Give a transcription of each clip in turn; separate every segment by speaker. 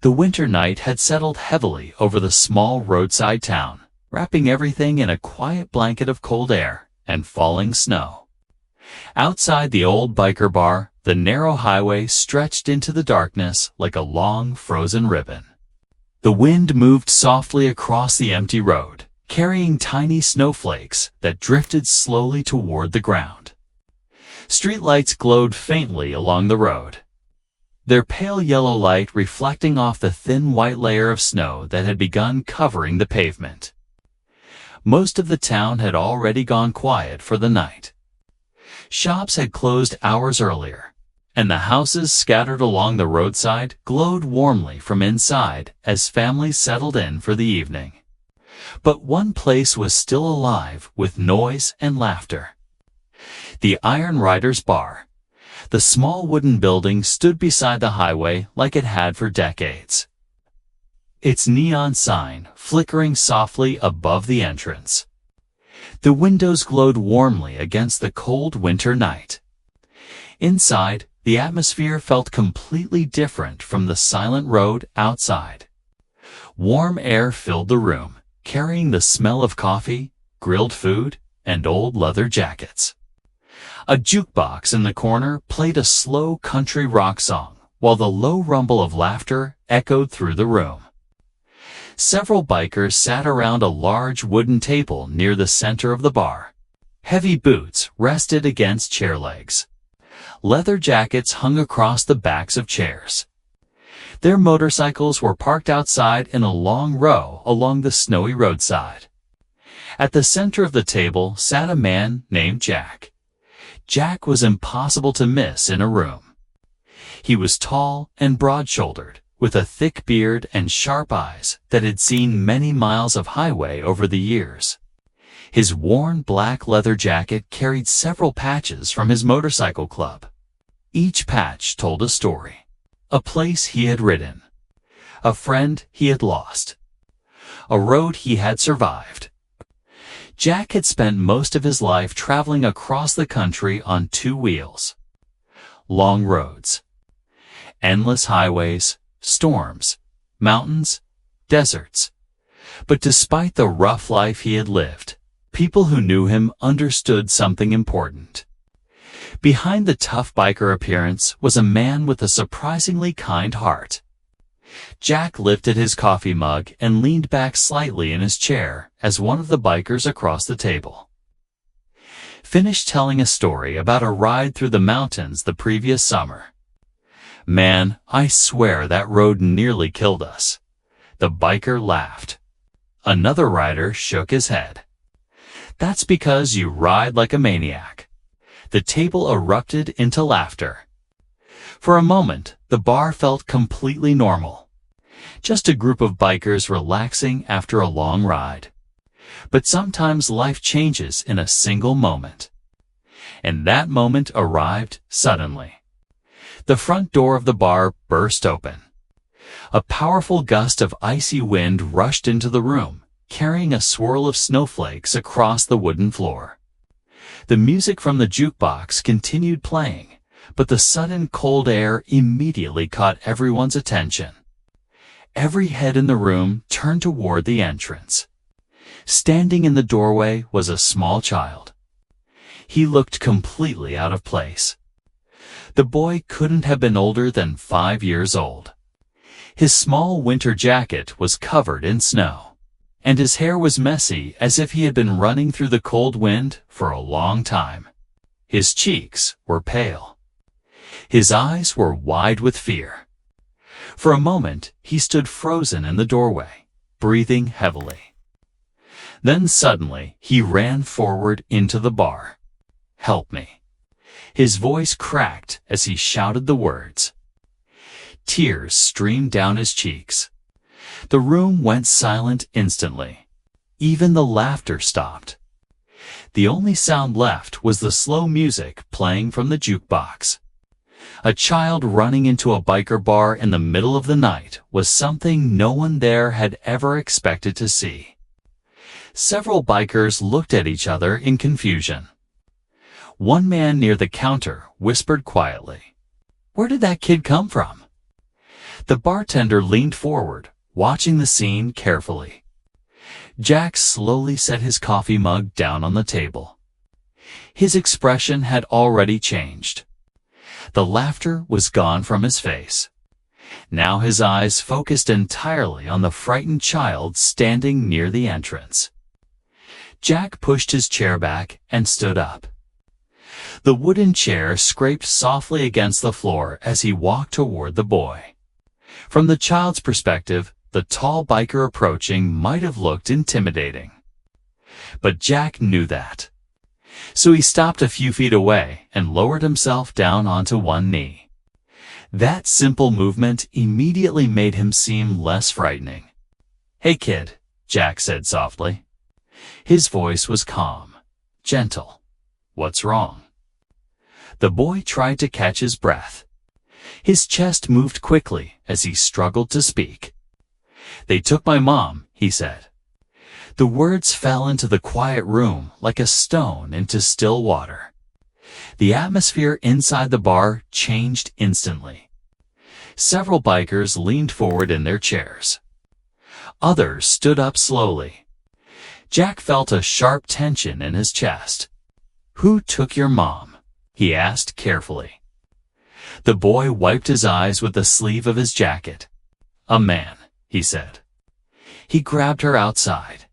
Speaker 1: The winter night had settled heavily over the small roadside town, wrapping everything in a quiet blanket of cold air and falling snow. Outside the old biker bar, the narrow highway stretched into the darkness like a long frozen ribbon. The wind moved softly across the empty road, carrying tiny snowflakes that drifted slowly toward the ground. Streetlights glowed faintly along the road, their pale yellow light reflecting off the thin white layer of snow that had begun covering the pavement. Most of the town had already gone quiet for the night. Shops had closed hours earlier, and the houses scattered along the roadside glowed warmly from inside as families settled in for the evening. But one place was still alive with noise and laughter. The Iron Riders Bar. The small wooden building stood beside the highway like it had for decades, its neon sign flickering softly above the entrance. The windows glowed warmly against the cold winter night. Inside, the atmosphere felt completely different from the silent road outside. Warm air filled the room, carrying the smell of coffee, grilled food, and old leather jackets. A jukebox in the corner played a slow country rock song, while the low rumble of laughter echoed through the room. Several bikers sat around a large wooden table near the center of the bar. Heavy boots rested against chair legs. Leather jackets hung across the backs of chairs. Their motorcycles were parked outside in a long row along the snowy roadside. At the center of the table sat a man named Jack. Jack was impossible to miss in a room. He was tall and broad-shouldered, with a thick beard and sharp eyes that had seen many miles of highway over the years. His worn black leather jacket carried several patches from his motorcycle club. Each patch told a story, a place he had ridden, a friend he had lost, a road he had survived. Jack had spent most of his life traveling across the country on two wheels. Long roads, endless highways, storms, mountains, deserts. But despite the rough life he had lived, people who knew him understood something important. Behind the tough biker appearance was a man with a surprisingly kind heart. Jack lifted his coffee mug and leaned back slightly in his chair as one of the bikers across the table finished telling a story about a ride through the mountains the previous summer. "Man, I swear that road nearly killed us." The biker laughed. Another rider shook his head. "That's because you ride like a maniac." The table erupted into laughter. For a moment, the bar felt completely normal. Just a group of bikers relaxing after a long ride. But sometimes life changes in a single moment. And that moment arrived suddenly. The front door of the bar burst open. A powerful gust of icy wind rushed into the room, carrying a swirl of snowflakes across the wooden floor. The music from the jukebox continued playing, but the sudden cold air immediately caught everyone's attention. Every head in the room turned toward the entrance. Standing in the doorway was a small child. He looked completely out of place. The boy couldn't have been older than 5 years old. His small winter jacket was covered in snow, and his hair was messy as if he had been running through the cold wind for a long time. His cheeks were pale. His eyes were wide with fear. For a moment, he stood frozen in the doorway, breathing heavily. Then suddenly, he ran forward into the bar. "Help me." His voice cracked as he shouted the words. Tears streamed down his cheeks. The room went silent instantly. Even the laughter stopped. The only sound left was the slow music playing from the jukebox. A child running into a biker bar in the middle of the night was something no one there had ever expected to see. Several bikers looked at each other in confusion. One man near the counter whispered quietly, "Where did that kid come from?" The bartender leaned forward, watching the scene carefully. Jack slowly set his coffee mug down on the table. His expression had already changed. The laughter was gone from his face. Now his eyes focused entirely on the frightened child standing near the entrance. Jack pushed his chair back and stood up. The wooden chair scraped softly against the floor as he walked toward the boy. From the child's perspective, the tall biker approaching might have looked intimidating. But Jack knew that. So he stopped a few feet away and lowered himself down onto one knee. That simple movement immediately made him seem less frightening. "Hey kid," Jack said softly. His voice was calm, gentle. "What's wrong?" The boy tried to catch his breath. His chest moved quickly as he struggled to speak. "They took my mom," he said. The words fell into the quiet room like a stone into still water. The atmosphere inside the bar changed instantly. Several bikers leaned forward in their chairs. Others stood up slowly. Jack felt a sharp tension in his chest. "Who took your mom?" he asked carefully. The boy wiped his eyes with the sleeve of his jacket. "A man," he said. "He grabbed her outside."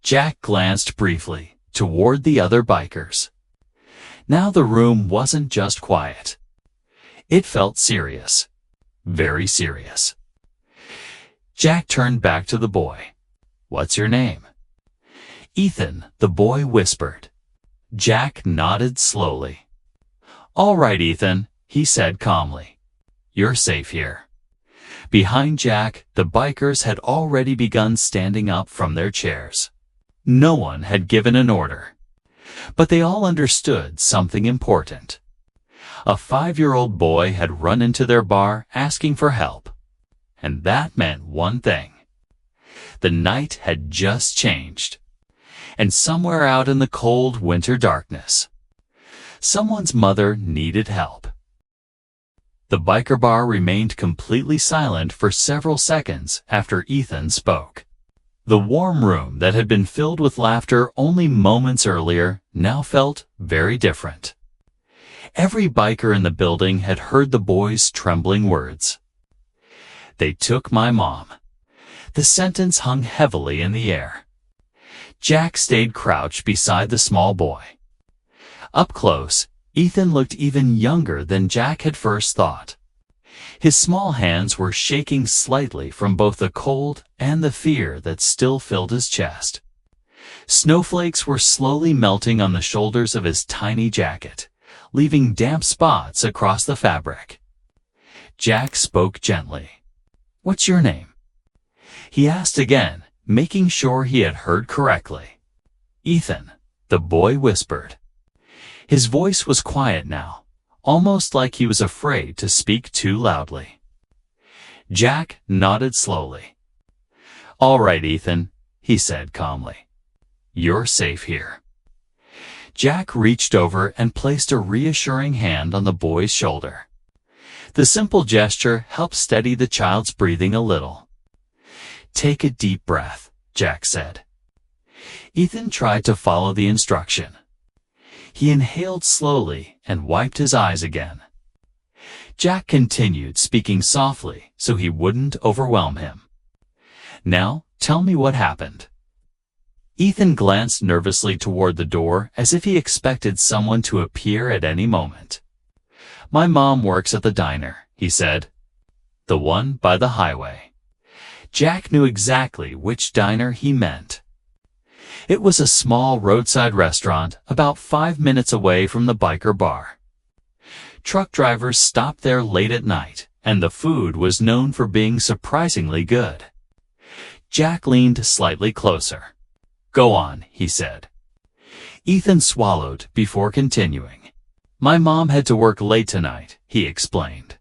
Speaker 1: Jack glanced briefly toward the other bikers. Now the room wasn't just quiet. It felt serious, very serious. Jack turned back to the boy. "What's your name?" "Ethan," the boy whispered. Jack nodded slowly. "All right, Ethan," he said calmly. "You're safe here." Behind Jack, the bikers had already begun standing up from their chairs. No one had given an order. But they all understood something important. A 5-year-old boy had run into their bar asking for help. And that meant one thing. The night had just changed. And somewhere out in the cold winter darkness, someone's mother needed help. The biker bar remained completely silent for several seconds after Ethan spoke. The warm room that had been filled with laughter only moments earlier now felt very different. Every biker in the building had heard the boy's trembling words. "They took my mom." The sentence hung heavily in the air. Jack stayed crouched beside the small boy. Up close, Ethan looked even younger than Jack had first thought. His small hands were shaking slightly from both the cold and the fear that still filled his chest. Snowflakes were slowly melting on the shoulders of his tiny jacket, leaving damp spots across the fabric. Jack spoke gently. "What's your name?" He asked again, making sure he had heard correctly. "Ethan," the boy whispered. His voice was quiet now, almost like he was afraid to speak too loudly. Jack nodded slowly. "All right, Ethan," he said calmly. "You're safe here." Jack reached over and placed a reassuring hand on the boy's shoulder. The simple gesture helped steady the child's breathing a little. "Take a deep breath," Jack said. Ethan tried to follow the instruction. He inhaled slowly and wiped his eyes again. Jack continued speaking softly so he wouldn't overwhelm him. "Now, tell me what happened." Ethan glanced nervously toward the door as if he expected someone to appear at any moment. "My mom works at the diner," he said. "The one by the highway." Jack knew exactly which diner he meant. It was a small roadside restaurant about 5 minutes away from the biker bar. Truck drivers stopped there late at night, and the food was known for being surprisingly good. Jack leaned slightly closer. "Go on," he said. Ethan swallowed before continuing. "My mom had to work late tonight," he explained.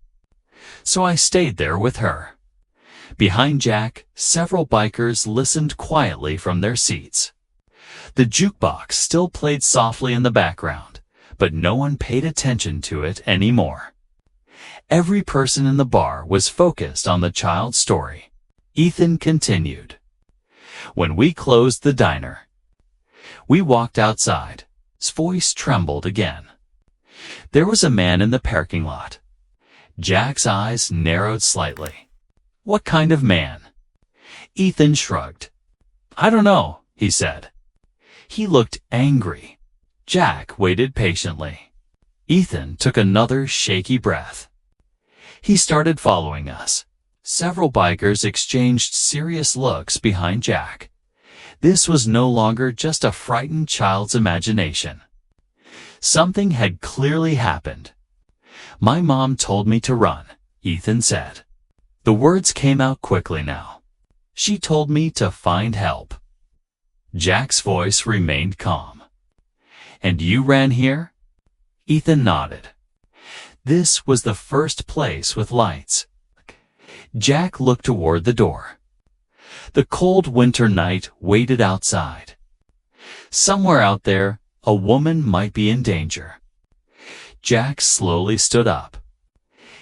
Speaker 1: "So I stayed there with her." Behind Jack, several bikers listened quietly from their seats. The jukebox still played softly in the background, but no one paid attention to it anymore. Every person in the bar was focused on the child's story. Ethan continued. When we closed the diner, we walked outside. His voice trembled again. There was a man in the parking lot. Jack's eyes narrowed slightly. What kind of man? Ethan shrugged. I don't know, he said. He looked angry. Jack waited patiently. Ethan took another shaky breath. He started following us. Several bikers exchanged serious looks behind Jack. This was no longer just a frightened child's imagination. Something had clearly happened. My mom told me to run, Ethan said. The words came out quickly now. She told me to find help. Jack's voice remained calm. And you ran here? Ethan nodded. This was the first place with lights. Jack looked toward the door. The cold winter night waited outside. Somewhere out there, a woman might be in danger. Jack slowly stood up.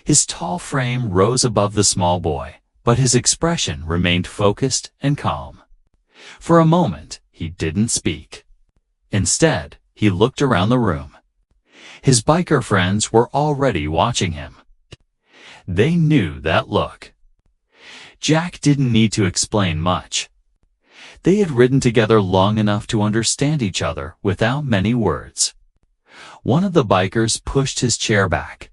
Speaker 1: His tall frame rose above the small boy, but his expression remained focused and calm. For a moment, he didn't speak. Instead, he looked around the room. His biker friends were already watching him. They knew that look. Jack didn't need to explain much. They had ridden together long enough to understand each other without many words. One of the bikers pushed his chair back.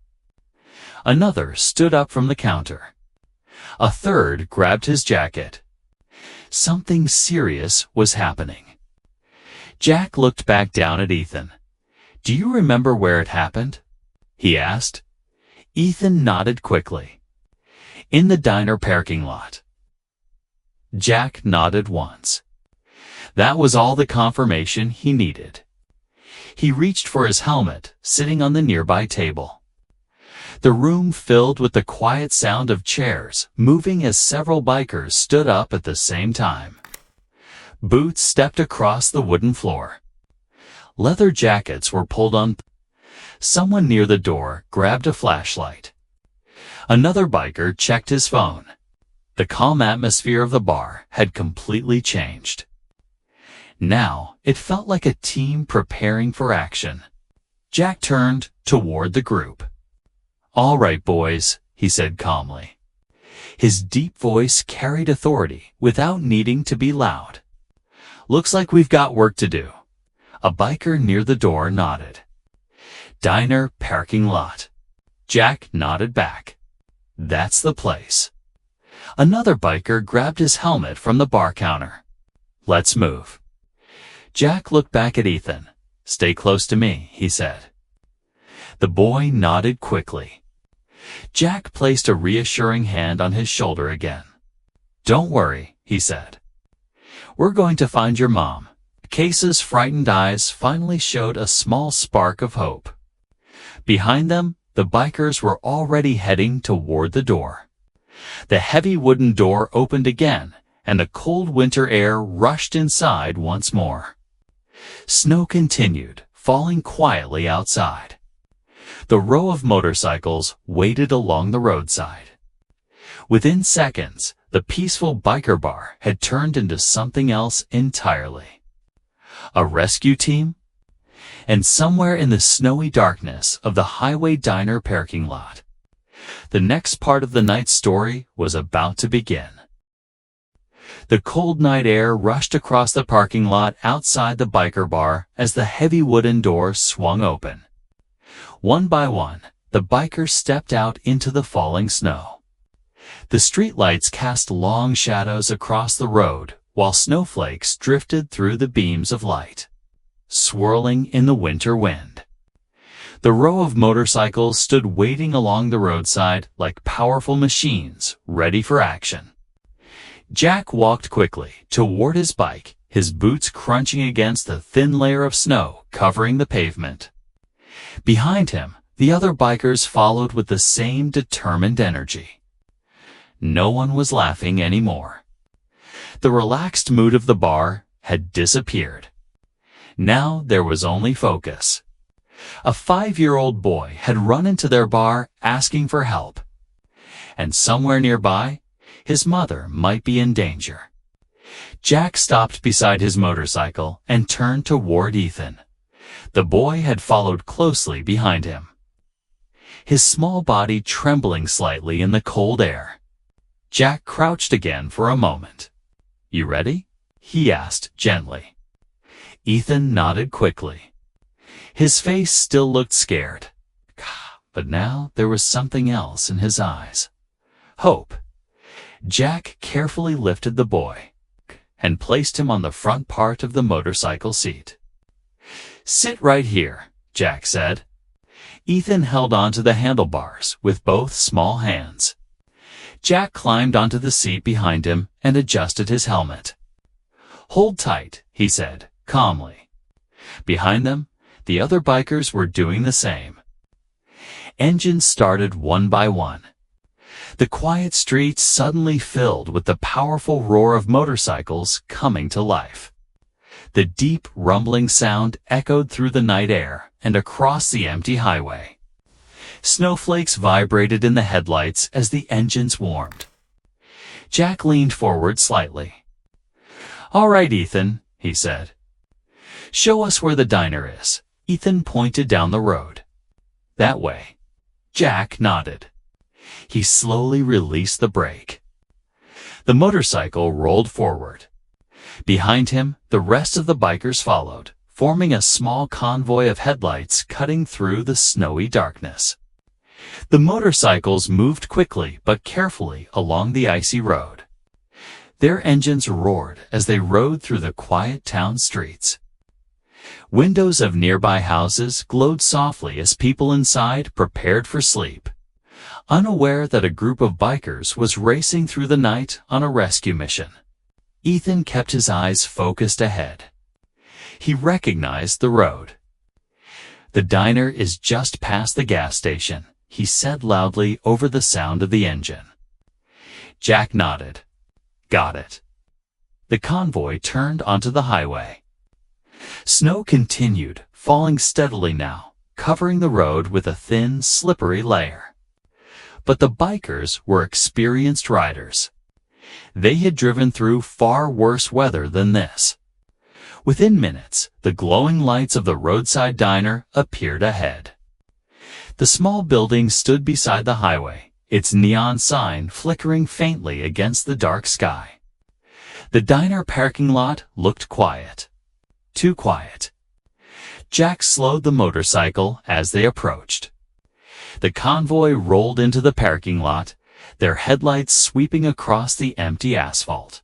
Speaker 1: Another stood up from the counter. A third grabbed his jacket. Something serious was happening. Jack looked back down at Ethan. Do you remember where it happened? He asked. Ethan nodded quickly. In the diner parking lot. Jack nodded once. That was all the confirmation he needed. He reached for his helmet, sitting on the nearby table. The room filled with the quiet sound of chairs moving as several bikers stood up at the same time. Boots stepped across the wooden floor. Leather jackets were pulled on. Someone near the door grabbed a flashlight. Another biker checked his phone. The calm atmosphere of the bar had completely changed. Now, it felt like a team preparing for action. Jack turned toward the group. All right, boys, he said calmly. His deep voice carried authority without needing to be loud. Looks like we've got work to do. A biker near the door nodded. Diner parking lot. Jack nodded back. That's the place. Another biker grabbed his helmet from the bar counter. Let's move. Jack looked back at Ethan. Stay close to me, he said. The boy nodded quickly. Jack placed a reassuring hand on his shoulder again. Don't worry, he said. We're going to find your mom. Case's frightened eyes finally showed a small spark of hope. Behind them, the bikers were already heading toward the door. The heavy wooden door opened again, and the cold winter air rushed inside once more. Snow continued, falling quietly outside. The row of motorcycles waited along the roadside. Within seconds, the peaceful biker bar had turned into something else entirely. A rescue team? And somewhere in the snowy darkness of the highway diner parking lot, the next part of the night's story was about to begin. The cold night air rushed across the parking lot outside the biker bar as the heavy wooden door swung open. One by one, the bikers stepped out into the falling snow. The streetlights cast long shadows across the road while snowflakes drifted through the beams of light, swirling in the winter wind. The row of motorcycles stood waiting along the roadside like powerful machines ready for action. Jack walked quickly toward his bike, his boots crunching against the thin layer of snow covering the pavement. Behind him, the other bikers followed with the same determined energy. No one was laughing anymore. The relaxed mood of the bar had disappeared. Now there was only focus. A 5-year-old boy had run into their bar asking for help, and somewhere nearby, his mother might be in danger. Jack stopped beside his motorcycle and turned toward Ethan. The boy had followed closely behind him, his small body trembling slightly in the cold air. Jack crouched again for a moment. "You ready?" he asked gently. Ethan nodded quickly. His face still looked scared, but now there was something else in his eyes. Hope. Jack carefully lifted the boy and placed him on the front part of the motorcycle seat. "Sit right here," Jack said. Ethan held onto the handlebars with both small hands. Jack climbed onto the seat behind him and adjusted his helmet. "Hold tight," he said, calmly. Behind them, the other bikers were doing the same. Engines started one by one. The quiet streets suddenly filled with the powerful roar of motorcycles coming to life. The deep, rumbling sound echoed through the night air and across the empty highway. Snowflakes vibrated in the headlights as the engines warmed. Jack leaned forward slightly. "All right, Ethan," he said. "Show us where the diner is." Ethan pointed down the road. "That way." Jack nodded. He slowly released the brake. The motorcycle rolled forward. Behind him, the rest of the bikers followed, forming a small convoy of headlights cutting through the snowy darkness. The motorcycles moved quickly but carefully along the icy road. Their engines roared as they rode through the quiet town streets. Windows of nearby houses glowed softly as people inside prepared for sleep, unaware that a group of bikers was racing through the night on a rescue mission. Ethan kept his eyes focused ahead. He recognized the road. "The diner is just past the gas station," he said loudly over the sound of the engine. Jack nodded. "Got it." The convoy turned onto the highway. Snow continued, falling steadily now, covering the road with a thin, slippery layer. But the bikers were experienced riders. They had driven through far worse weather than this. Within minutes, the glowing lights of the roadside diner appeared ahead. The small building stood beside the highway, its neon sign flickering faintly against the dark sky. The diner parking lot looked quiet. Too quiet. Jack slowed the motorcycle as they approached. The convoy rolled into the parking lot, their headlights sweeping across the empty asphalt.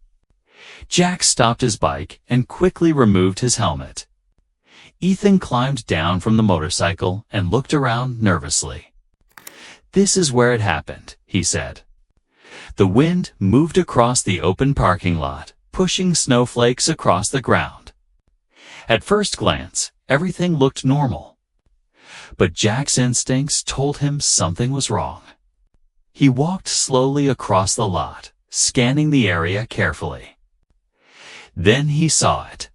Speaker 1: Jack stopped his bike and quickly removed his helmet. Ethan climbed down from the motorcycle and looked around nervously. "This is where it happened," he said. The wind moved across the open parking lot, pushing snowflakes across the ground. At first glance, everything looked normal. But Jack's instincts told him something was wrong. He walked slowly across the lot, scanning the area carefully. Then he saw it.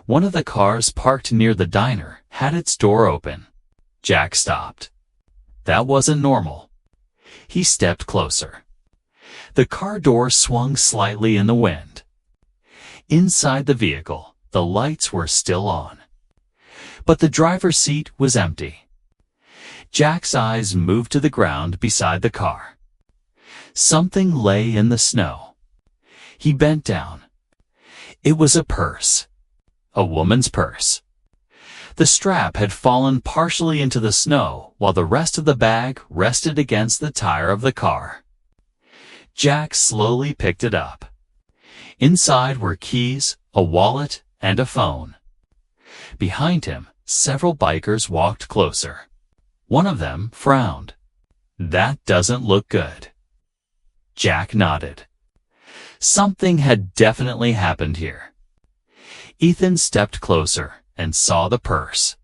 Speaker 1: One of the cars parked near the diner had its door open. Jack stopped. That wasn't normal. He stepped closer. The car door swung slightly in the wind. Inside the vehicle, the lights were still on. But the driver's seat was empty. Jack's eyes moved to the ground beside the car. Something lay in the snow. He bent down. It was a purse. A woman's purse. The strap had fallen partially into the snow while the rest of the bag rested against the tire of the car. Jack slowly picked it up. Inside were keys, a wallet, and a phone. Behind him, several bikers walked closer. One of them frowned. "That doesn't look good." Jack nodded. Something had definitely happened here. Ethan stepped closer and saw the purse.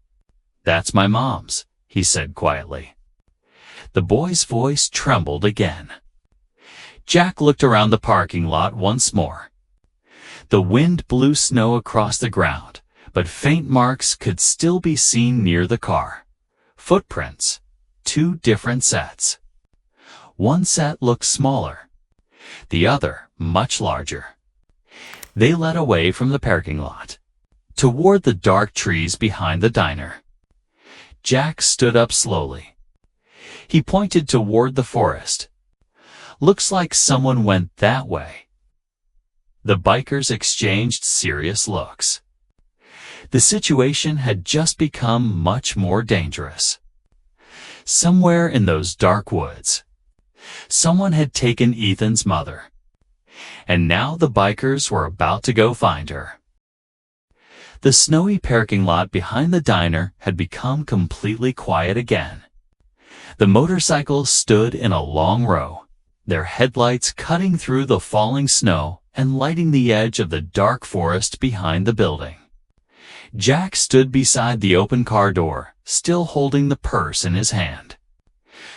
Speaker 1: "That's my mom's," he said quietly. The boy's voice trembled again. Jack looked around the parking lot once more. The wind blew snow across the ground, but faint marks could still be seen near the car. Footprints. 2 different sets. One set looked smaller, the other much larger. They led away from the parking lot, toward the dark trees behind the diner. Jack stood up slowly. He pointed toward the forest. "Looks like someone went that way." The bikers exchanged serious looks. The situation had just become much more dangerous. Somewhere in those dark woods, someone had taken Ethan's mother, and now the bikers were about to go find her. The snowy parking lot behind the diner had become completely quiet again. The motorcycles stood in a long row, their headlights cutting through the falling snow and lighting the edge of the dark forest behind the building. Jack stood beside the open car door, still holding the purse in his hand.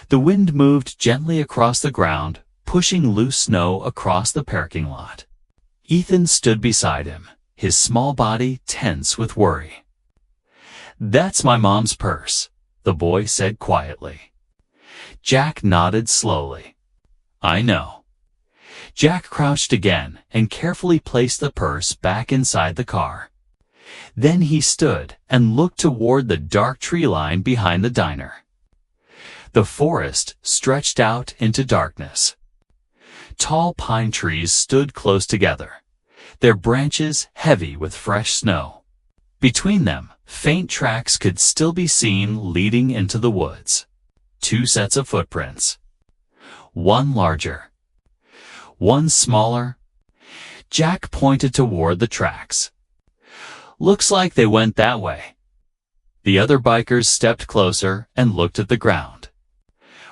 Speaker 1: The wind moved gently across the ground, pushing loose snow across the parking lot. Ethan stood beside him, his small body tense with worry. "That's my mom's purse," the boy said quietly. Jack nodded slowly. "I know." Jack crouched again and carefully placed the purse back inside the car. Then he stood and looked toward the dark tree line behind the diner. The forest stretched out into darkness. Tall pine trees stood close together, their branches heavy with fresh snow. Between them, faint tracks could still be seen leading into the woods. 2 sets of footprints. One larger, one smaller. Jack pointed toward the tracks. "Looks like they went that way." The other bikers stepped closer and looked at the ground.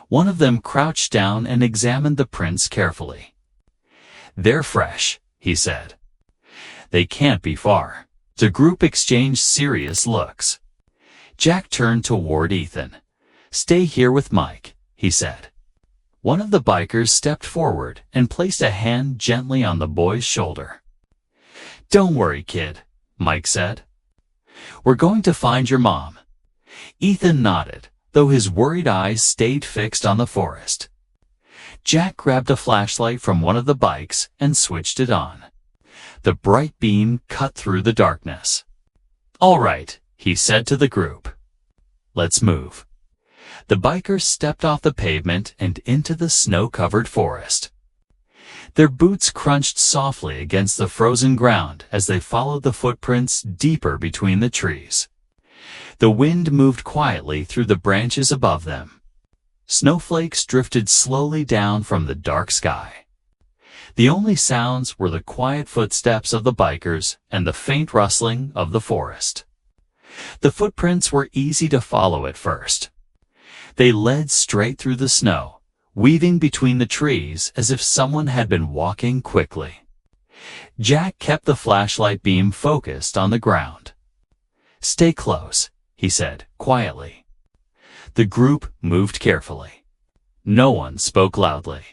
Speaker 1: One of them crouched down and examined the prints carefully. "They're fresh," he said. "They can't be far." The group exchanged serious looks. Jack turned toward Ethan. "Stay here with Mike," he said. One of the bikers stepped forward and placed a hand gently on the boy's shoulder. "Don't worry, kid," Mike said. "We're going to find your mom." Ethan nodded, though his worried eyes stayed fixed on the forest. Jack grabbed a flashlight from one of the bikes and switched it on. The bright beam cut through the darkness. "All right," he said to the group. "Let's move." The bikers stepped off the pavement and into the snow-covered forest. Their boots crunched softly against the frozen ground as they followed the footprints deeper between the trees. The wind moved quietly through the branches above them. Snowflakes drifted slowly down from the dark sky. The only sounds were the quiet footsteps of the bikers and the faint rustling of the forest. The footprints were easy to follow at first. They led straight through the snow, weaving between the trees as if someone had been walking quickly. Jack kept the flashlight beam focused on the ground. "Stay close," he said quietly. The group moved carefully. No one spoke loudly.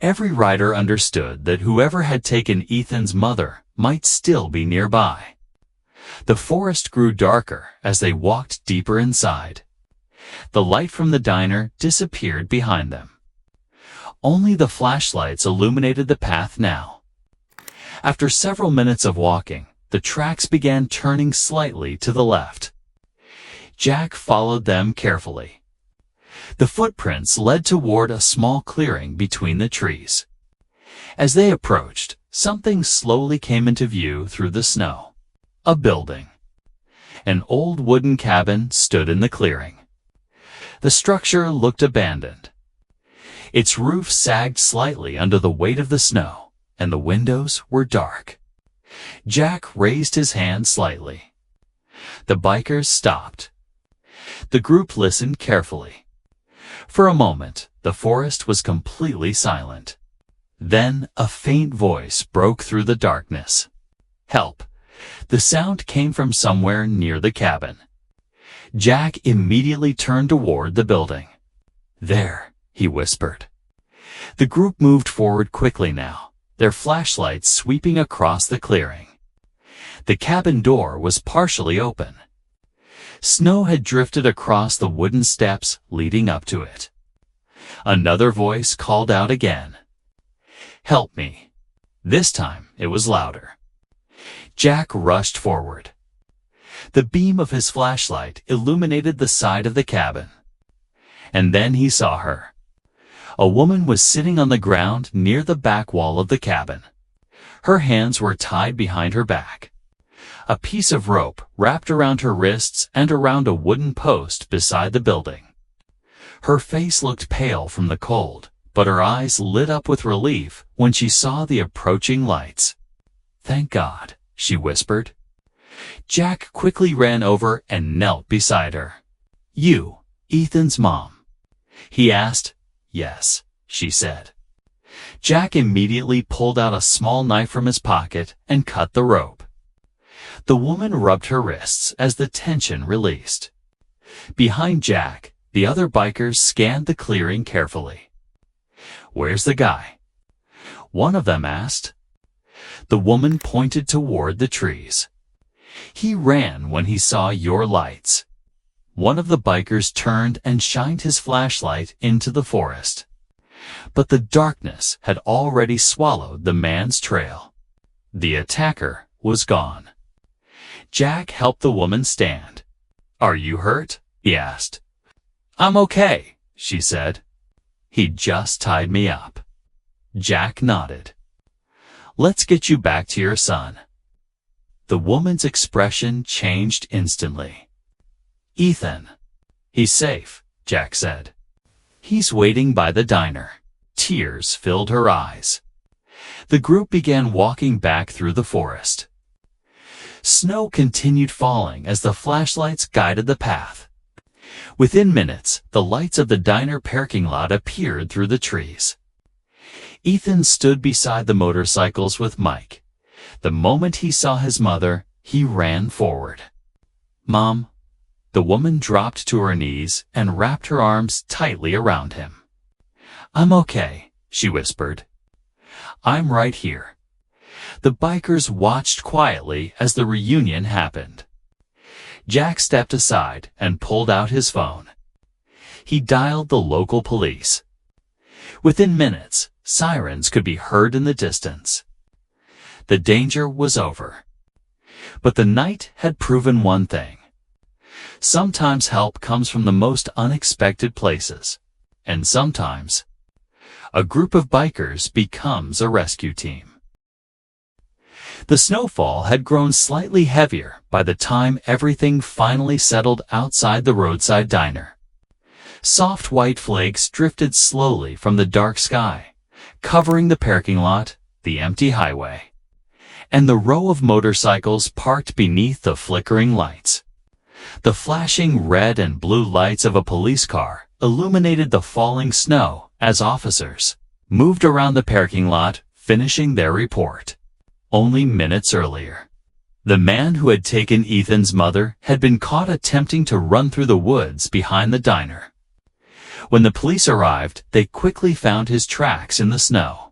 Speaker 1: Every rider understood that whoever had taken Ethan's mother might still be nearby. The forest grew darker as they walked deeper inside. The light from the diner disappeared behind them. Only the flashlights illuminated the path now. After several minutes of walking, the tracks began turning slightly to the left. Jack followed them carefully. The footprints led toward a small clearing between the trees. As they approached, something slowly came into view through the snow. A building. An old wooden cabin stood in the clearing. The structure looked abandoned. Its roof sagged slightly under the weight of the snow, and the windows were dark. Jack raised his hand slightly. The bikers stopped. The group listened carefully. For a moment, the forest was completely silent. Then a faint voice broke through the darkness. "Help!" The sound came from somewhere near the cabin. Jack immediately turned toward the building. "There," he whispered. The group moved forward quickly now, their flashlights sweeping across the clearing. The cabin door was partially open. Snow had drifted across the wooden steps leading up to it. Another voice called out again. "Help me." This time it was louder. Jack rushed forward. The beam of his flashlight illuminated the side of the cabin. And then he saw her. A woman was sitting on the ground near the back wall of the cabin. Her hands were tied behind her back. A piece of rope wrapped around her wrists and around a wooden post beside the building. Her face looked pale from the cold, but her eyes lit up with relief when she saw the approaching lights. "Thank God," she whispered. Jack quickly ran over and knelt beside her. "You, Ethan's mom?" he asked. "Yes," she said. Jack immediately pulled out a small knife from his pocket and cut the rope. The woman rubbed her wrists as the tension released. Behind Jack, the other bikers scanned the clearing carefully. "Where's the guy?" one of them asked. The woman pointed toward the trees. "He ran when he saw your lights." One of the bikers turned and shined his flashlight into the forest. But the darkness had already swallowed the man's trail. The attacker was gone. Jack helped the woman stand. "Are you hurt?" he asked. "I'm okay," she said. "He just tied me up." Jack nodded. "Let's get you back to your son." The woman's expression changed instantly. "Ethan." "He's safe," Jack said. "He's waiting by the diner." Tears filled her eyes. The group began walking back through the forest. Snow continued falling as the flashlights guided the path. Within minutes, the lights of the diner parking lot appeared through the trees. Ethan stood beside the motorcycles with Mike. The moment he saw his mother, he ran forward. "Mom." The woman dropped to her knees and wrapped her arms tightly around him. "I'm okay," she whispered. "I'm right here." The bikers watched quietly as the reunion happened. Jack stepped aside and pulled out his phone. He dialed the local police. Within minutes, sirens could be heard in the distance. The danger was over. But the night had proven one thing. Sometimes help comes from the most unexpected places, and sometimes a group of bikers becomes a rescue team. The snowfall had grown slightly heavier by the time everything finally settled outside the roadside diner. Soft white flakes drifted slowly from the dark sky, covering the parking lot, the empty highway, and the row of motorcycles parked beneath the flickering lights. The flashing red and blue lights of a police car illuminated the falling snow as officers moved around the parking lot, finishing their report. Only minutes earlier, the man who had taken Ethan's mother had been caught attempting to run through the woods behind the diner. When the police arrived, they quickly found his tracks in the snow.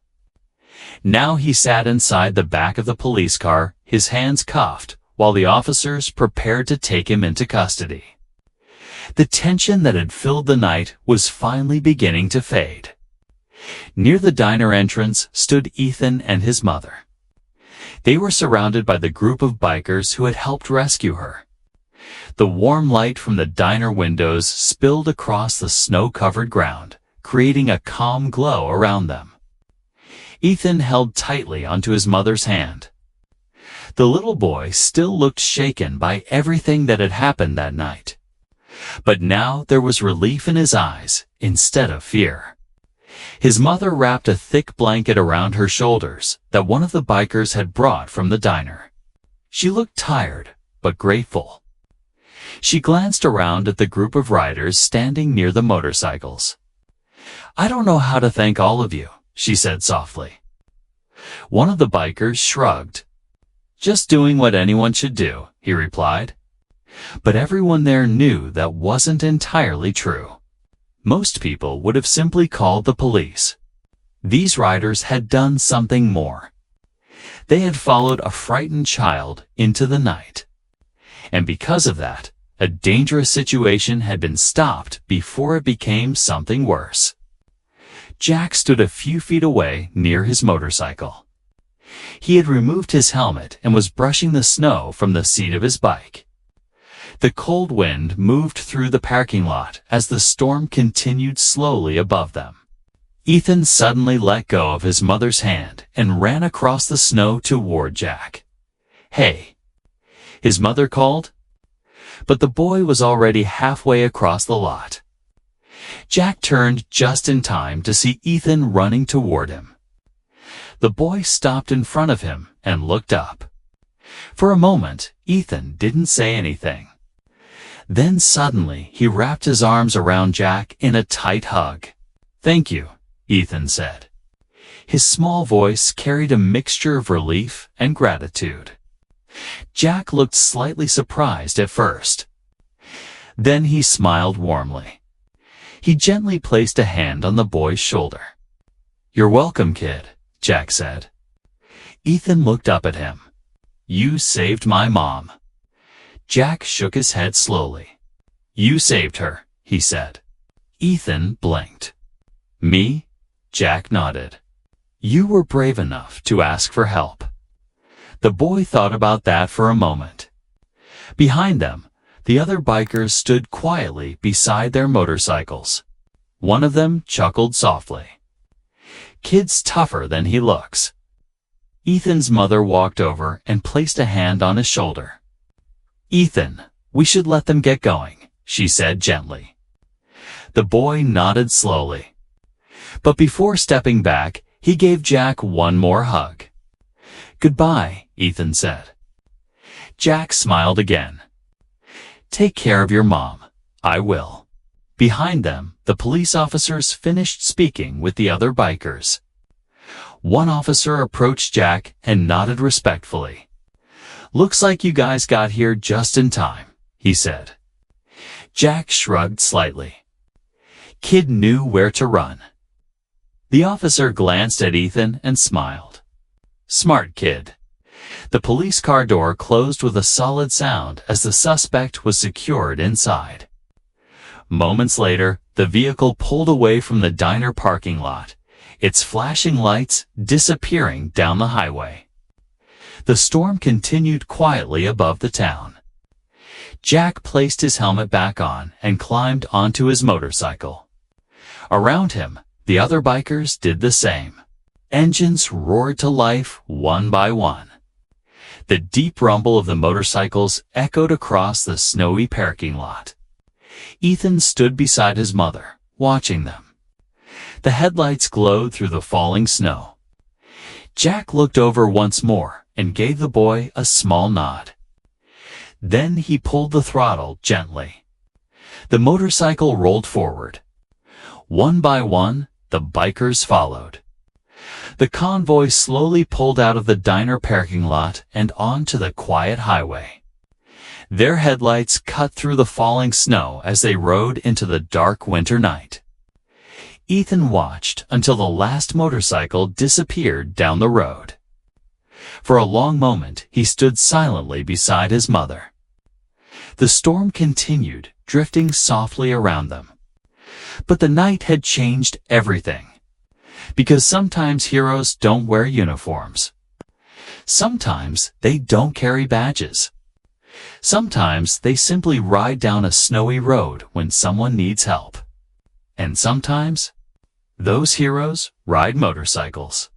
Speaker 1: Now he sat inside the back of the police car, his hands cuffed, while the officers prepared to take him into custody. The tension that had filled the night was finally beginning to fade. Near the diner entrance stood Ethan and his mother. They were surrounded by the group of bikers who had helped rescue her. The warm light from the diner windows spilled across the snow-covered ground, creating a calm glow around them. Ethan held tightly onto his mother's hand. The little boy still looked shaken by everything that had happened that night. But now there was relief in his eyes instead of fear. His mother wrapped a thick blanket around her shoulders that one of the bikers had brought from the diner. She looked tired, but grateful. She glanced around at the group of riders standing near the motorcycles. "I don't know how to thank all of you," she said softly. One of the bikers shrugged. "Just doing what anyone should do," he replied. But everyone there knew that wasn't entirely true. Most people would have simply called the police. These riders had done something more. They had followed a frightened child into the night. And because of that, a dangerous situation had been stopped before it became something worse. Jack stood a few feet away near his motorcycle. He had removed his helmet and was brushing the snow from the seat of his bike. The cold wind moved through the parking lot as the storm continued slowly above them. Ethan suddenly let go of his mother's hand and ran across the snow toward Jack. "Hey!" his mother called. But the boy was already halfway across the lot. Jack turned just in time to see Ethan running toward him. The boy stopped in front of him and looked up. For a moment, Ethan didn't say anything. Then suddenly, he wrapped his arms around Jack in a tight hug. "Thank you," Ethan said. His small voice carried a mixture of relief and gratitude. Jack looked slightly surprised at first. Then he smiled warmly. He gently placed a hand on the boy's shoulder. "You're welcome, kid," Jack said. Ethan looked up at him. "You saved my mom." Jack shook his head slowly. "You saved her," he said. Ethan blinked. "Me?" Jack nodded. "You were brave enough to ask for help." The boy thought about that for a moment. Behind them, the other bikers stood quietly beside their motorcycles. One of them chuckled softly. "Kid's tougher than he looks." Ethan's mother walked over and placed a hand on his shoulder. "Ethan, we should let them get going," she said gently. The boy nodded slowly. But before stepping back, he gave Jack one more hug. "Goodbye," Ethan said. Jack smiled again. "Take care of your mom." "I will." Behind them, the police officers finished speaking with the other bikers. One officer approached Jack and nodded respectfully. "Looks like you guys got here just in time," he said. Jack shrugged slightly. Kid knew where to run. The officer glanced at Ethan and smiled. "Smart kid." The police car door closed with a solid sound as the suspect was secured inside. Moments later, the vehicle pulled away from the diner parking lot, its flashing lights disappearing down the highway. The storm continued quietly above the town. Jack placed his helmet back on and climbed onto his motorcycle. Around him, the other bikers did the same. Engines roared to life one by one. The deep rumble of the motorcycles echoed across the snowy parking lot. Ethan stood beside his mother, watching them. The headlights glowed through the falling snow. Jack looked over once more and gave the boy a small nod. Then he pulled the throttle gently. The motorcycle rolled forward. One by one, the bikers followed. The convoy slowly pulled out of the diner parking lot and onto the quiet highway. Their headlights cut through the falling snow as they rode into the dark winter night. Ethan watched until the last motorcycle disappeared down the road. For a long moment, he stood silently beside his mother. The storm continued, drifting softly around them. But the night had changed everything. Because sometimes heroes don't wear uniforms. Sometimes they don't carry badges. Sometimes they simply ride down a snowy road when someone needs help. And sometimes, those heroes ride motorcycles.